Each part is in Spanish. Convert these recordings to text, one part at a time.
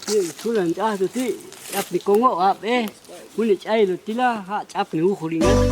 sulan tu ti ap ni kongo ap muni chai lu tila ha chap ni ukhulingan.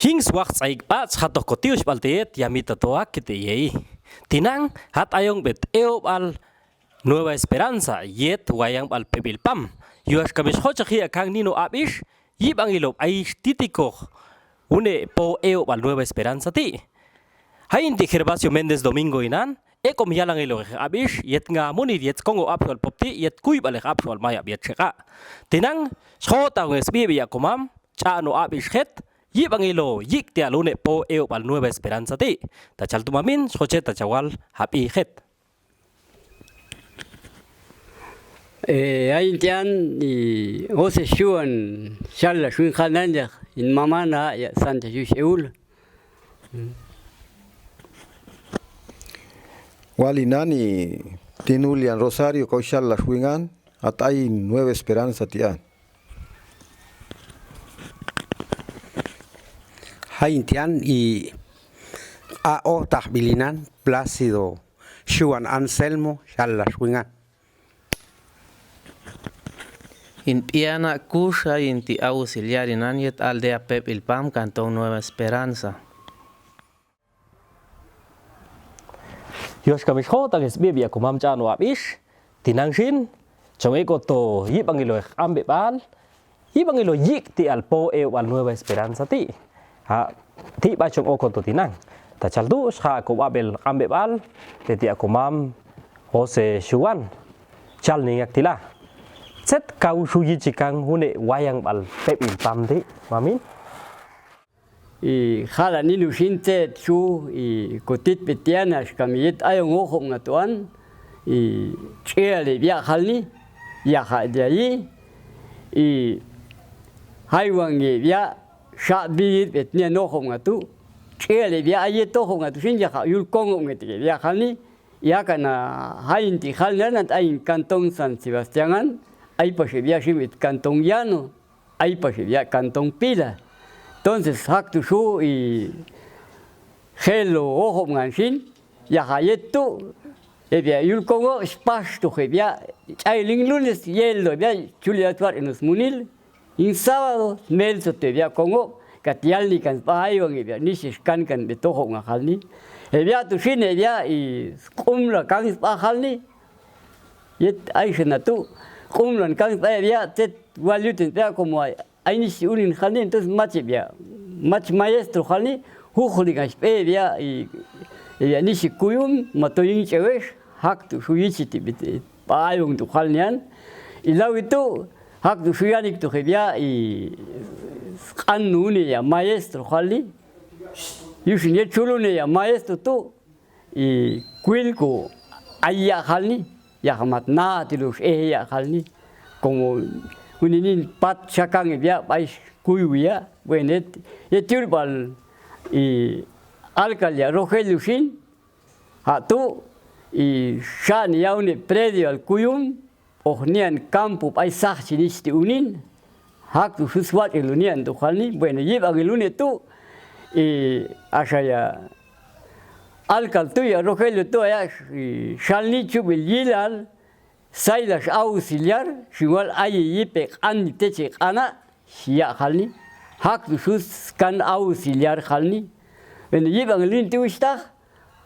Hings wax aig bats hato kotius balteet yamita toa kite yei. Tinang hat ayong bet al Nueva Esperanza yet wayang bal pepilpam. Yuas kamis hocha hia kang nino abish yibang ilop aish titiko une po al Nueva Esperanza ti. Hain ti Gervasio Méndez Domingo inan ekom yalang ilo abish yet nga muni yet kongo apsol popti yet kuy balek apsol maya biet cheka. Tinang schota ng SBB yakomam cha no abish het Yibangilo yik te alune po al Nueva Esperanza ti. Tachal tumamin schoche tachawal happy het. Aintian y ose shuan shala shun khananja in mamana ya Santa Yusheul. Walinani tinulian Rosario kaushal la shwingan at ay Nueva Esperanza tian. Haintian y AO Tahbilinan Plácido Juan Anselmo Shalaswingan. In Piana Kusha inti auxiliar in Aniet Aldea Pepilpam Cantón Nueva Esperanza. Yos kamish hota ges bibia kumam chano abish tinangshin chongeko to yibangilo ambebal yibangilo yik ti al po al Nueva Esperanza ti. Ha ti ba chong okon to tinang tachaldu sha ko abel ambebal te ti akumam Jose Juan chal ni yaktila set kau suyi chikang hune wayang bal pepil pam ti mamin Y jala ni lushinte chu y kotit petiana shkamiyet ayong okhom ngatuan y chele bia khalni ya khadai y haywangi bia Shabir etnia no ngatu chele bia ayeto ngatu sinja kha yul kongo ngeti bia khalni ya kana hainti khalnan ain Cantón San Sebastián ay pashe bia shimit Cantón Llano ay pashe bia Cantón Pila. Entonces haktu shu y hello ojo nganshin ya hayeto bia yul kongo spasto bia chailing lunes yelo bia chulia twar en los munil. In sábado, Nelson te via Congo, Catialni can Payo, y Nishish can betojo a Halni. Evia tu shin, evia y Kumla can Pahalni. Yet I should not do. Kumlan can Pavia, Tet Walutin there como I nish unin Halni, entonces much maestro Halni, who holding a spavia, Nishi Kuyum, Matoyin Chevesh, Hack to Shuichiti, Payung to Halnian. Ilawito. Hak tu suyanik tu hebia y kanuni ya maestro khali yushine chulune ya maestro tu y kuilko ayya khalni ya hamat na tilus ya khalni como uninin pat chakang bia pais kuyuya buenet ye turbal y alcalde Rogelushin hatu y shan yaune predio al kuyum Ohnian campo paisaje nisti unin hak tu suswat elunian tu khalni bueno yibang elune tu y ashaya alcal tu ya Rogelio tu ya shalni chubil yilal sailas auxiliar igual ay yipe an teche ana ya khalni hak tu sus kan auxiliar khalni bueno yibang elun tu ista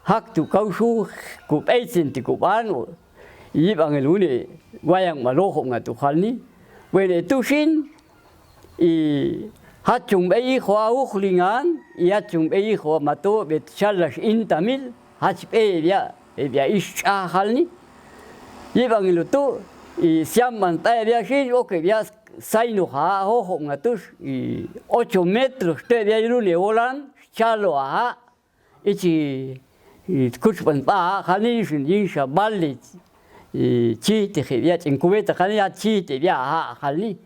hak tu kausu ku peisen ti ku ban yibang elune wayang maloho ngatu khalni wele tushin y hachung bei khwa ukhlingan ya chung bei khwa mato bet chalash intamil hach be ya isha khalni yibang ilutu y siamman ta ya shi oke ya saino ha ho ngatu y 8 metros te ya ilune volan chalo ha ichi kuchpan pa khalni shin insha balli chi te khia en cubeta khania chi te bia ha khali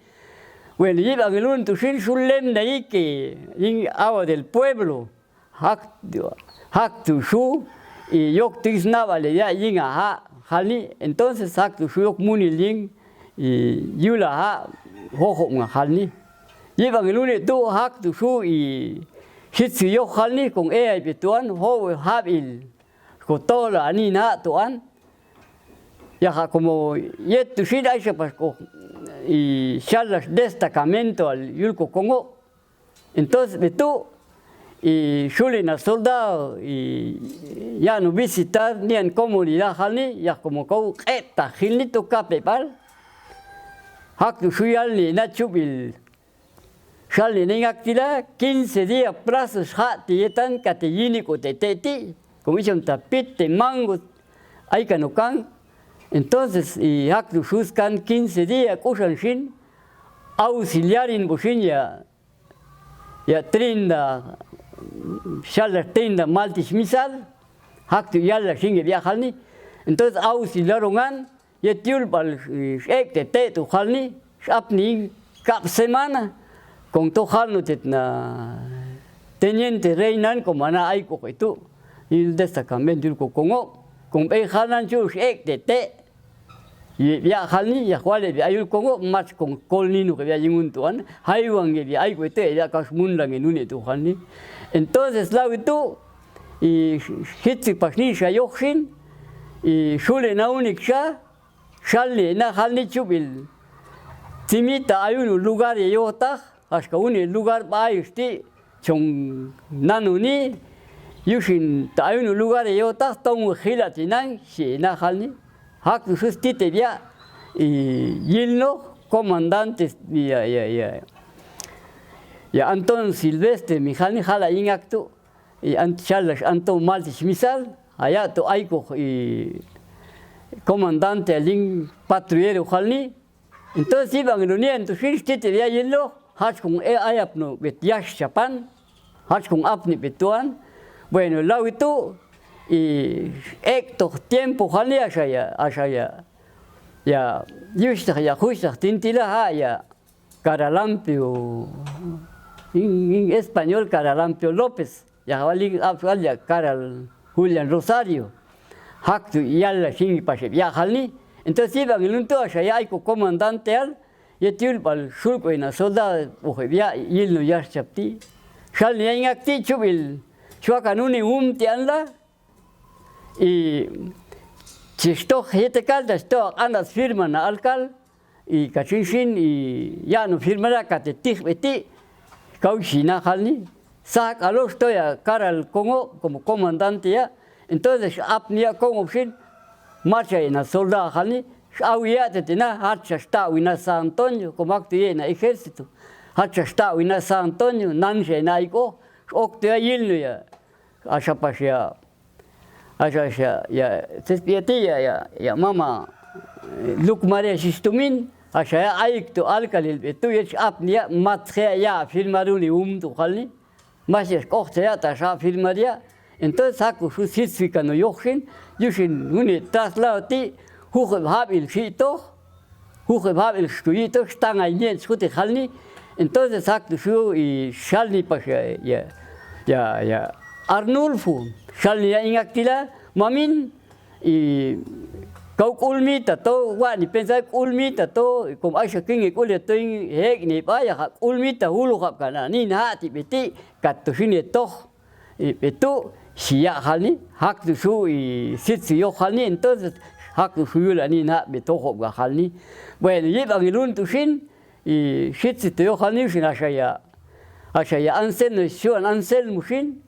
Bueno, llevan el un tushin sulem de ahí que en agua del pueblo, hak tu shu y yok tisnaba le ya yin aha hali, entonces hak tu shu yok muni ling y yula ha hoho nga hali. Llevan el un tu hak tu shu y hitsu yok hali con ea y betuan ho habil con todo la anina tuan. Ya como yet tu shida aisha pasco y charlas destacamento al Yulco Congo. Entonces, tú y Shulina soldado y ya no visitar ni en comunidad halni, ya como co eta gilito capepal. Hak tu shuyal ni nachubil. Shalni ni actila 15 días plazos hatietan catellini coteteti, como dicen tapite mango, hay canucan. Entonces, y hak tu shuskan 15 días kusan shin auxiliar en bushin ya trinda shalas trinda maltis misal hak tu yalla shin viajalni. Entonces auxiliarongan ya tiul pal ek te tu halni apni cap semana con to halno tetna teniente reinan como ana ay ko itu il destacamento il Congo con be halan chu ek te ya halni ya cual hay un Congo más con colnino que había en un tuan haywan que hay que ya kasmundan en un tu halni. Entonces la tu y hitzi pasni shayochin y shule na uniksha shalle na halni chubil timita hay un lugar de yota hasta un lugar ba este chong nanuni yushin hay un lugar de yota tong hilatinan shi na halni hak sustite ya y yilno comandantes ya Anton Silvestre Mijani hala in acto y Charles Anton Maltis misal allá to aiko y comandante alin patrullero halni. Entonces iban reuniendo sustite ya yilno hak con ayapno betyash chapan hak con apni betuan. Bueno lawito y estos tiempos halni ya yusta ya justa tintila ya Caralampio en español Caralampio López ya valí ya Caral Julián Rosario hak ya la shingi pase ya halni. Entonces iban en un toa ya hay comandante al y tiul pal surco en soldado o ya yilno ya chapti halni en acti chubil chuacanuni tianla y si esto gente calda esto andas firma na alcal y cachishin y ya no firmará catetich beti cauchina halni sac a los estoy a cara al Congo como comandante ya. Entonces apnia como shin marcha en la soldada halni auya tetina hacha está en San Antonio como actividad en ejército hacha está en San Antonio nanje naiko octea yilno ya asha pasha ya tespietia ya mama Luk Maria Sistumin asha aikto alkalil betu yech apnia matja ya filmaruni tu halni mas es kochte ya tasha filmaria. Entonces saco su sitfika no yochin yushin uni traslauti huge habil shito huge habil stuito están ahí en su halni. Entonces saco su y shalni pasha ya Arnulfo shalni ya inactila mamin y kau ulmita to wani pensa ulmita to como aisha king kulia to hek ni baya ulmita hulu kap kana ni na ti beti kat to shine to betu sia halni hak tu su y sitsi yo halni entonces hak tu su la ni na beto hok ga halni. Bueno llevan el un tu shin y sitsi to yo halni shin asha ya ansel shu ansel mushin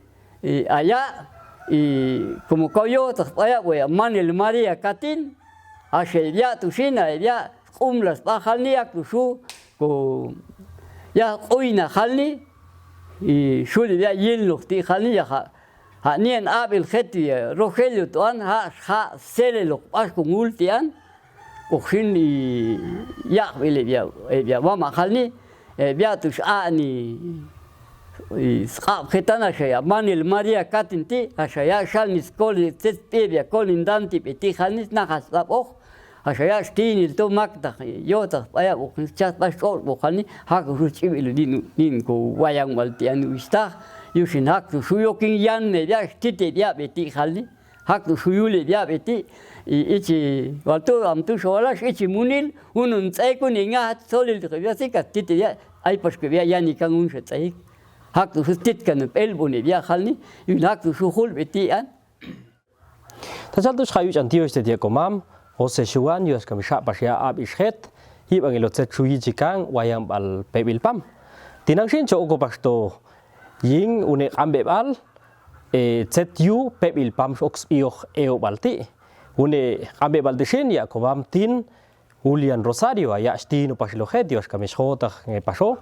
y allá y como coyo vaya voy a Manuel María Catín hace ya tu china ya las bajalni ya tu su ya oina halni y su ya yelo ti halni ya ni en Abel Geti Rogelio toan ha sele lo pas con ultian o hin y ya vele ya vamos halni ya tu ani y getana shaya Manuel María Catinti ashaya shalnis kol tespebia kolindanti beti hanis na hasab hashaya stinil to makta yota paya bukun chat pas kol bukani hak ruchi bilu din ko wayang baltian uista yushin hak tu suyokin yan ne ya tite ya beti khalni hak tu suyule ya beti ichi walto am tu solas ichi munil unun tsai ko ninga solil to ya sikat tite ya ai pas ke ya yani kan un tsai hak tu sustit kan elbo ne ya khalni yun hak tu suhul beti an Tajaldo schayu antio este dia komam Jose Shuan yus kami syak pasya ab ishet hip angelo tset chui jikang wayang bal pebil pam tinang shin cho ko pasto ying une ambe bal tset yu pebil pam ox ioch eo balti une ambe bal de shin ya komam tin Julian Rosario ya stino paslo het yus kami schota nge paso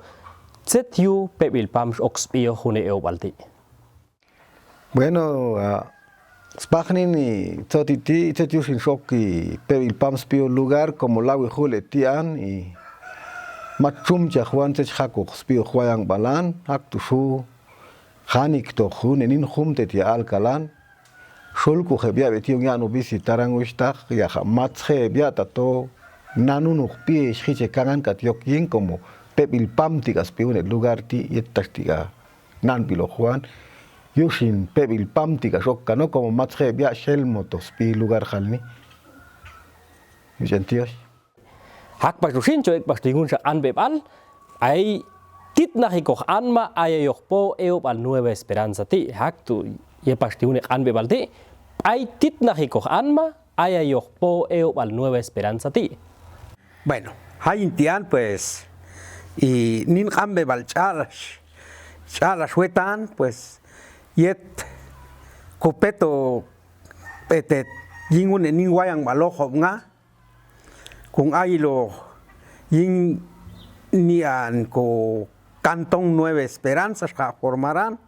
tset yu pebil pam ox ioch une eo balti. Bueno, Spagnin y Totiti, Tetius in Shoki, Pebil Pams Pio lugar como Lawi Hule Tian y Machum Chahuan Techako, Spio Huayang Balan, Actushu, Hanik to Hun, en Inhum Tetia Alcalan, Shulku Hebia Betiu Yanu visitarang Wistak, Yaha Mathe Biatato, Nanunuk Pie, Hiche Kangan Katiokin como Pebil Pam Tigas Piun, el lugar ti y Tastiga, Nan Pilo Juan. Yushin pebil pam tika shokka no como matje bia shel motos pi lugar halni. Yusentios. Hak pas rushin choek pas tingun sa anbeb al ai tit nahikoh anma ayayok po eo al Nueva Esperanza ti hak tu ye pas tingun anbeb al ti ai tit nahikoh anma ayayok po eo al Nueva Esperanza ti. Bueno, hay intian pues y nin ambe bal chalas wetan pues yet kopeto pete yingun nin wayang malojo nga kung aylo yin nian ko Cantón Nueva Esperanza formarán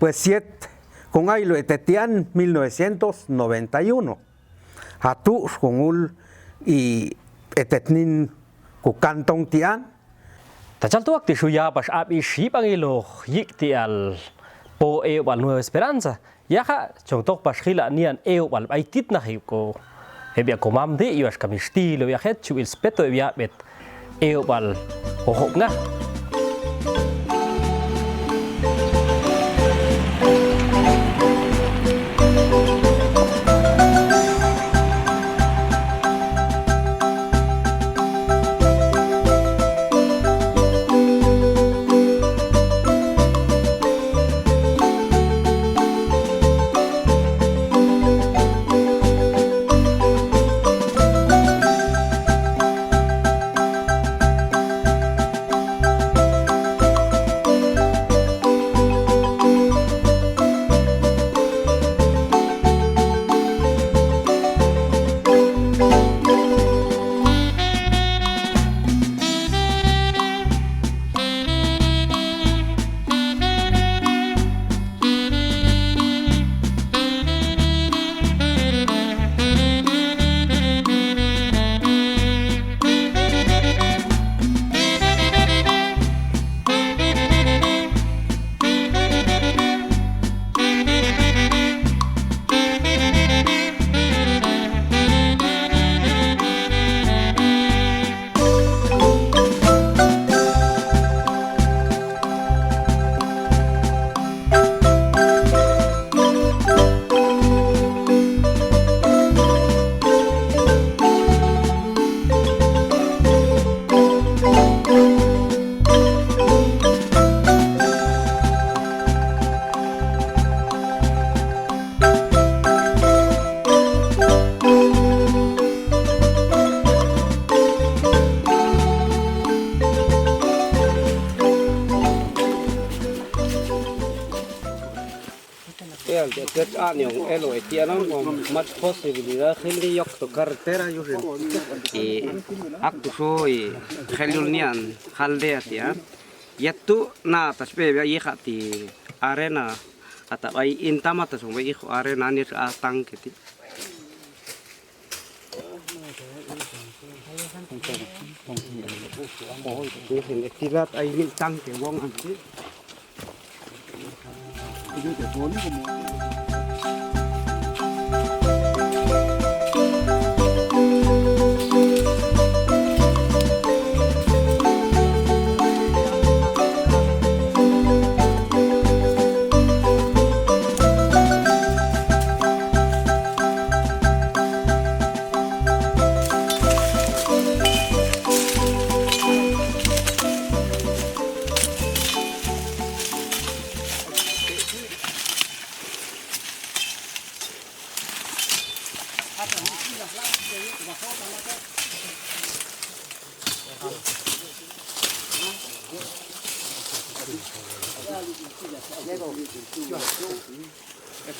pues siete con aylo etetian 1991 hatu con ul y etetnin ko Cantón tian Tajal tu waktu suya pas abi ship angelo yik ti al po eo al Nueva Esperanza ya ha contoh pas khila nian eo al ai tit nahiko hebia komam de yas kami stilo ya het chu il speto ya bet eo al hohok nga Get on yung elo etianon much posibilidad hindi yok to carretera yusin aktu so helul nian halde atia yettu na taspe ya ihati arena ata ai intama tas mo iho arena ni atang kiti oh yusin etirat ai ni tang ke wong anti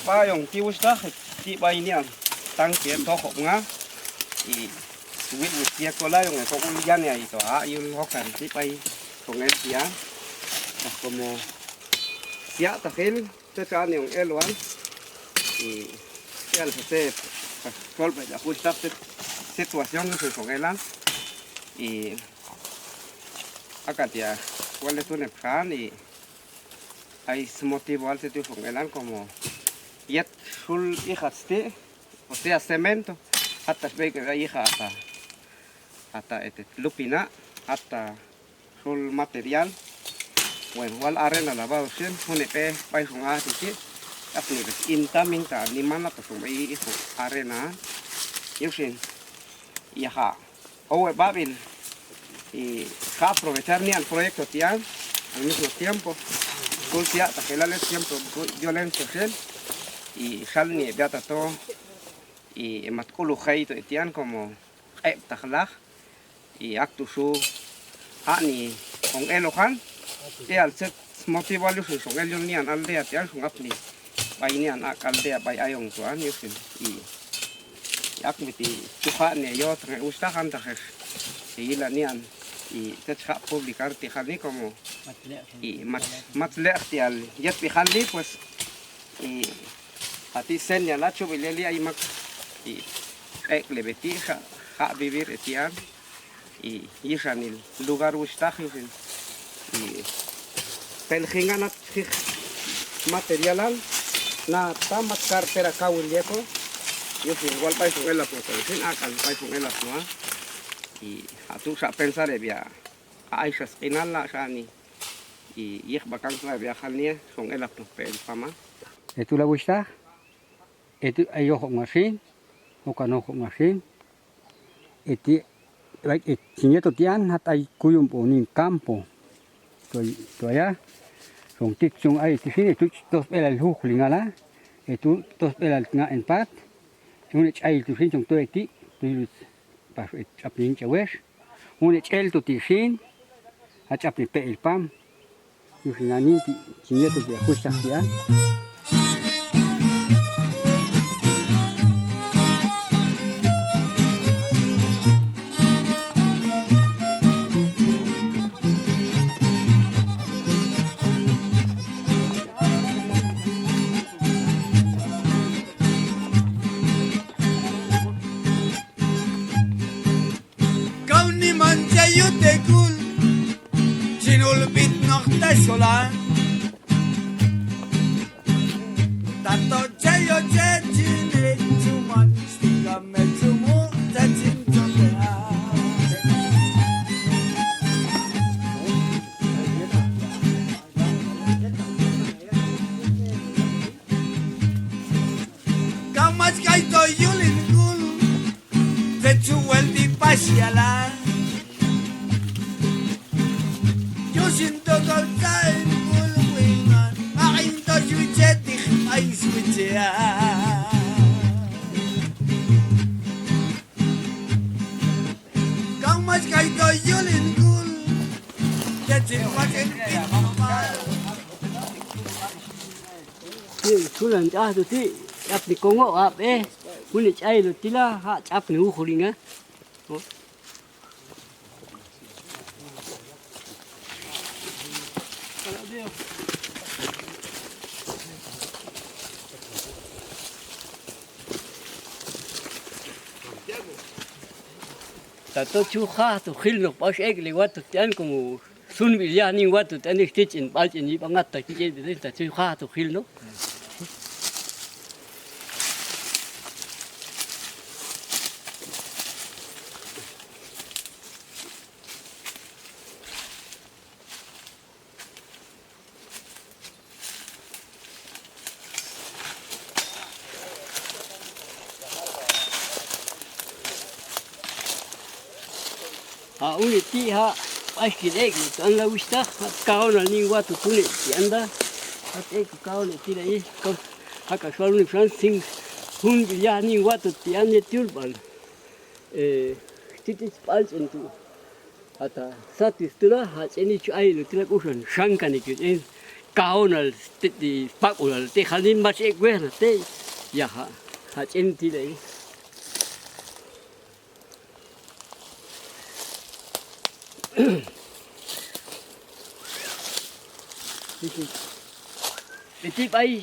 Payong kiwista ti bainian tang tie toho nga I suwit wistia kola yung ko ulian ya ito yung hokan ti pai kongel tia como sia takil tekan yung elwan I el se solve la justa situación que kongelan I acá tia cuál es tu nepjan I hay motivo al sitio kongelan como yet sul ihaste o sea cemento hasta ve que hija hasta lupina hasta sul material bueno wal arena lavado sin hunepe pai hunga tiki apni inta minta ni mana to sumai isu arena yusin yaha o babin y ja aprovechar ni al proyecto tian al mismo tiempo sul tia takelales tiempo violencia y salni beata to y matkulu khaito etian como taklah y aktusu hani con elohan e al set motivo lu son el nian aldea tian son apni bainian akaldea bai ayong tuan yusin y akmiti tuhane yo tre ustahan takh y la nian y tetja publicar ti khani como y matlexti al yet bi khali pues y Ati senya la chubileli ay mak I lebeti ha vivir etian y yishanil lugar ustahin y pelhinganat materialan na tamat cartera kawil yeko yusin igual pai con el apunto sin akal pai con el asma y atu sa pensar bia aisha spinal la shani y yih bakang sa bia khalnie con el apunto pel fama Itu la gusta itu ayo kok ngasin bukan kok ngasin itu like tinya to tian hat ai kuyum po ning campo to ya song tik song ai ti sini tu tos el huk lingala itu tos el nga empat un ai tu sin song to ti tu pas apin chawes un el to ti sin hat apin pe el pam yu sinani tinya to ya kusta ya sola tanto chayo chechine chuman stiga me chumu tachin chonda kamas kaito yulin kul techu el di pasiala yo siento golpear Sulan tu ti apni kongo ap muni chai lu tila ha apni u khulinga Tato chuha tu khilno pas egli watu tian como sun bilia ni watu tan stitch in bal in bangat ta ki de ta chuha tu khilno uni ti ha aski dek tan la wista kau na ni watu tuni tianda hat ek kau ne ti dai ko haka shwal ni fran sing hun ya ni watu tiande tulban titi pals entu ata satis tula ha eni chu ai tula kusan shanka ni ki kaonal ti pakulal ti halin mas ekwer te ya ha enti le ti pai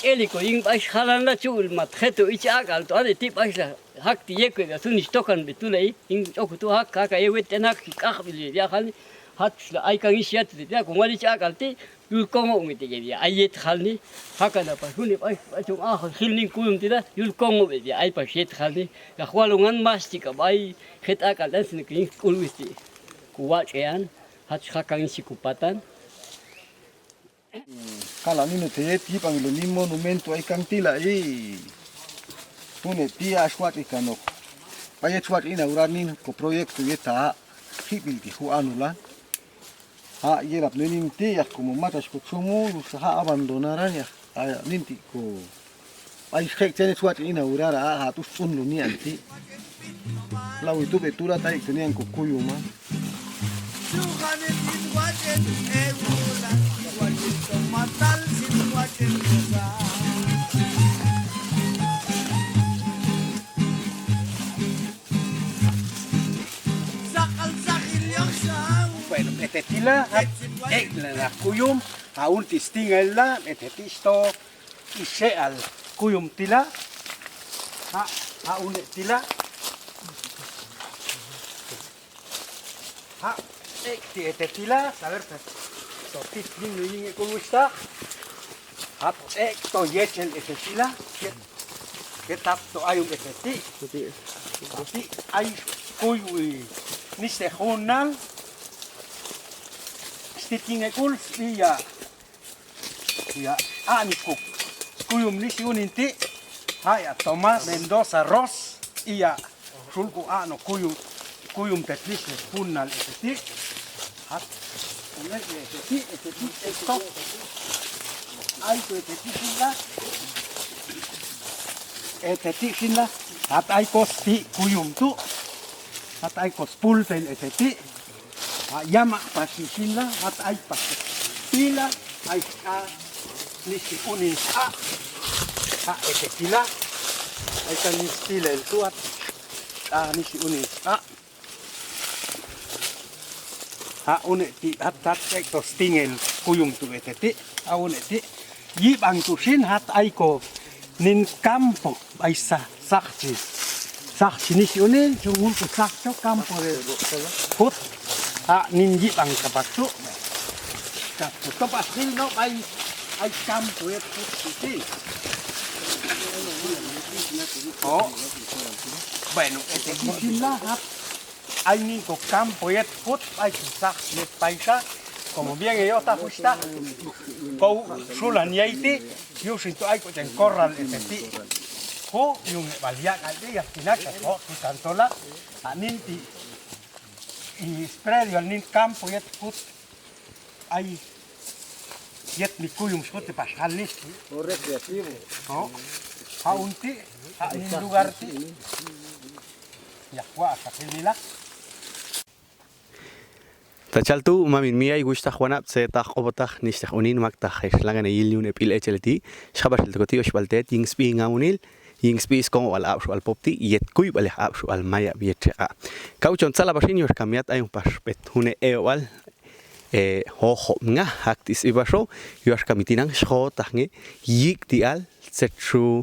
eli ko ing pai halan la chul mat kheto ich agal to ade ti pai la hak ti ekwe da sun stokan betulei ing ok tu hak ka ewet enak ka khbil ya khali hat ai kan isiat ya ko ngali cha kalti yul kongo ngiti ge ya ayet khalni hakana pa huni pai chung a khilning kuyum ti da yul kongo be ya ai pa shet khalni ya khwalungan mastika bai khet akal das ni king kulwisti kuwa chean hat khakan sikupatan Kala ni no te ti pang lo ni monumento ai kang tila i une tia swat ikano pa ye swat ina uranin ko proyekto yeta hibil ti hu anula ha ye la plenin ti ya como matas ko chumu ha abandonaran ya ninti ko ai khek tene swat ina urara ha tu sun lo ni anti la witu betura tai tenían ko kuyuma matal sin guachen sakal sakil yoksam Bueno, tila la kuyum aún tistingella tisto ise al kuyum tila aún tila tila saber so tisting no yinge kulusta to yechel tila que tap to ayun ti ay kuy ni se honal stitinge kul ya aniku kuyum ni si uninti haya Tomás Mendoza Ross iya sulku ano kuyum tetlis punal ti hat ti esto ay to ti sinla hat ay kosti kuyum tu hat ay kos pulten ti llama pasisila at ay pasila ay nisi unin etekila ay kan nistila el tuat nisi unin une ti hat to stingel kuyum tu eteti une ti yibang tu sin hat ay ko nin campo ay sakchi nisi unin jungul ko sakcho campo de put ninji bang kapaksu to pasti no ay campo et puti bueno kisila hay ni campo et put ay sak net paisa como bien ellos está justa ko sulan yaiti yo siento ay ko ten corral eteti ko yung balia ay ya kinaka ko tantola ninti y predio al nin campo yet put ay yet ni kuyum spote pasal ni o recreativo unti nin lugar ti ya wa hasta nila Tachaltu mamin mia gusta Juana se ta obota nista unin makta langan yilun epil hlti shabashel toti osbaltet yingspi ngaunil yingspi como al absu al popti yet kuy bale absu al maya biecha kauchon sala bashin yor kamiat ayun paspet hune ewal ho nga haktis ibasho yor kamitinang sho tange yik dial setru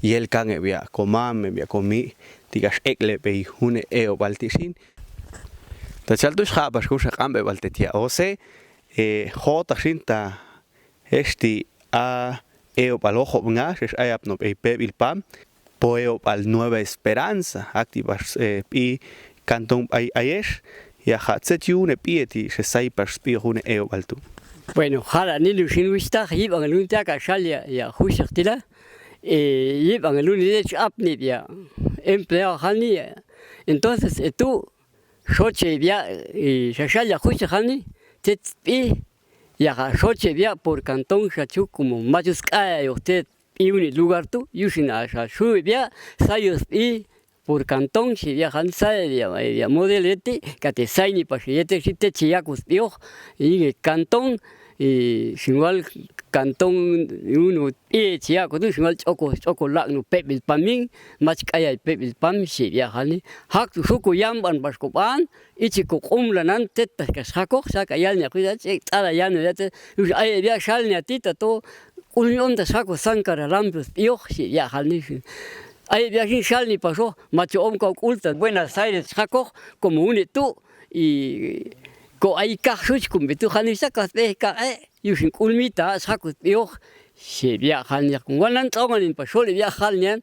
yel kange bia komam bia komi tigas ekle be hune ewal tisin Tachaltu shabas kusha kambe baltetia ose ho tashinta esti eo palojo nga es ayap no pebil pam poeo pal Nueva Esperanza activas pi cantón ayesh ya hatsetu ne pieti se saipers pi hune eo baltu bueno hala ni lusin wista yiban lunta ka shalia ya hushirtila yiban lunide apni ya empleo hani entonces tú Soche via y Shashaya Huchani, Tetpi, Yaha Soche via por Cantón Shachu como Majuskaya, usted y un lugar tú, Yushina Shashu via, Sayus y por Cantón, si viajan Saya, modelete, Catesaini Pasiete, Chiacus Pio, y el Cantón, igual cantón uno chia ko tu igual choko lak no pebil paming mach kaya pebil pam si ya hani hak tu suku yam ban bas ko ban ichi ko umlanan tet ka sako saka yal nya ku ya tsara ya no ya te ay ya shal nya tita to ulyon da sako sankara rampus yo si ya hani ay ya shal ni pasó macho ka ulta Buenos Aires sako como un tú y ko ay ka such kum bitu hani saka ka yushin kulmita sako yo si viajan ya con guanan tongan in pasole viajan yan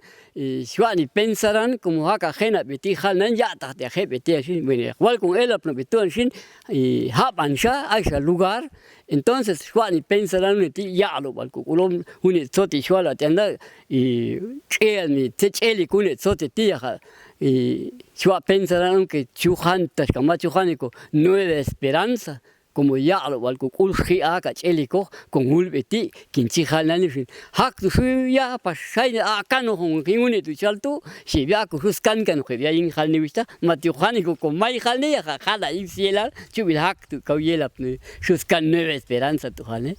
suani pensarán como haka gena beti hanan ya ta de he beti así bueno igual con él no betu shin y haban sha a ese lugar entonces suani pensarán ti ya lo bal kulom un soti shuala tenda y ni techeli kun soti ti ha y sua pensarán que chuhan tas kama chuhanico nueva esperanza como ya lo bal kulhi aka cheliko con ulbeti kinchi hanan hak tu ya pasai aka no hon kinune tu chaltu si ya ku huskan kan ko ya in halni vista mati hanico con mai halni ya hala in ciela chubil hak tu kauyela huskan nueva esperanza tu hane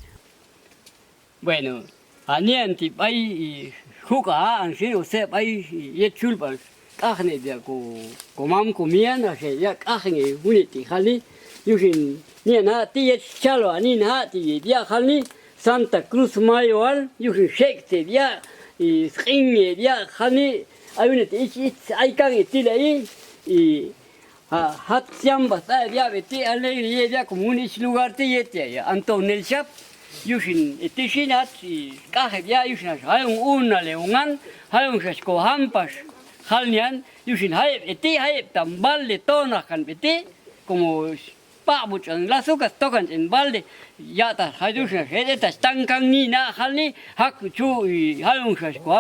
bueno anianti bai huka ansi o se bai ye chulbal kahne dia ko mam komiana se ya kahne uniti hali yushin ni na ti chalo ani na ti dia halni Santa Cruz Mayor yushin shekte dia y ringe dia halni ayunit ich ay kan itilai y hat siamba ta dia beti ale dia como un lugar te yete Antonel Chap yushin itishinat y kahe dia yushin hay un leungan hay un ko hampas halnian yushin hay eti hay tambal de tona kan beti como pa muchan las sucas tocan en balde ya ta hayushin hede están kan ni na halni hak chu y hayun ko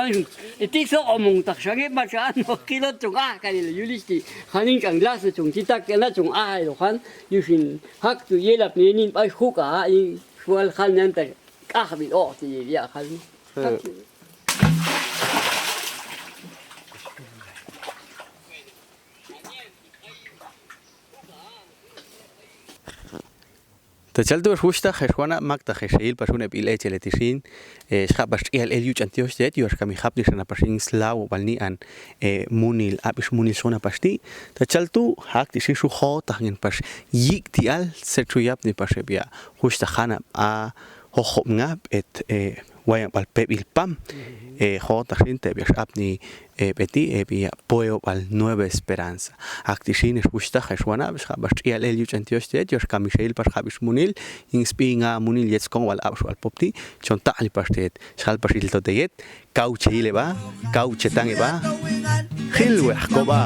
eti so omong tak shage ma cha no kilo tunga kan yulisti hanin kan las chung titak na chung a lo han yushin hak tu yelap ni nin pai huka i fual halnan ta kahbi o ti ya halni تجلدوا شوشتا خشوانا مكتا خشيل باشون ابيل اتلتيشين شخاب باش ال يوج انتيوش ديت يوش كامي خابني شنا باشين سلاو بالني ان مونيل ابيش مونيل شونا باشتي تجلدوا هاك تشي شو خو تاغين باش يك تيال سيتشو يابني باش بيا خوشتا خانا ا هو خمغا ات ويان بال بيبيل بام خو تاغين تبيش ابني بتي بيا بويو بال نوeva esperanza اكتشين شوشتا خشوانا باش باش ال يوج انتيوش ديت يوش كامي شيل باش خابش مونيل inspinga munil jetzt kong wal abs wal popti chon ta ali pastet shal pasil to deyet kauche ile ba kauche tange ba khilwe ko ba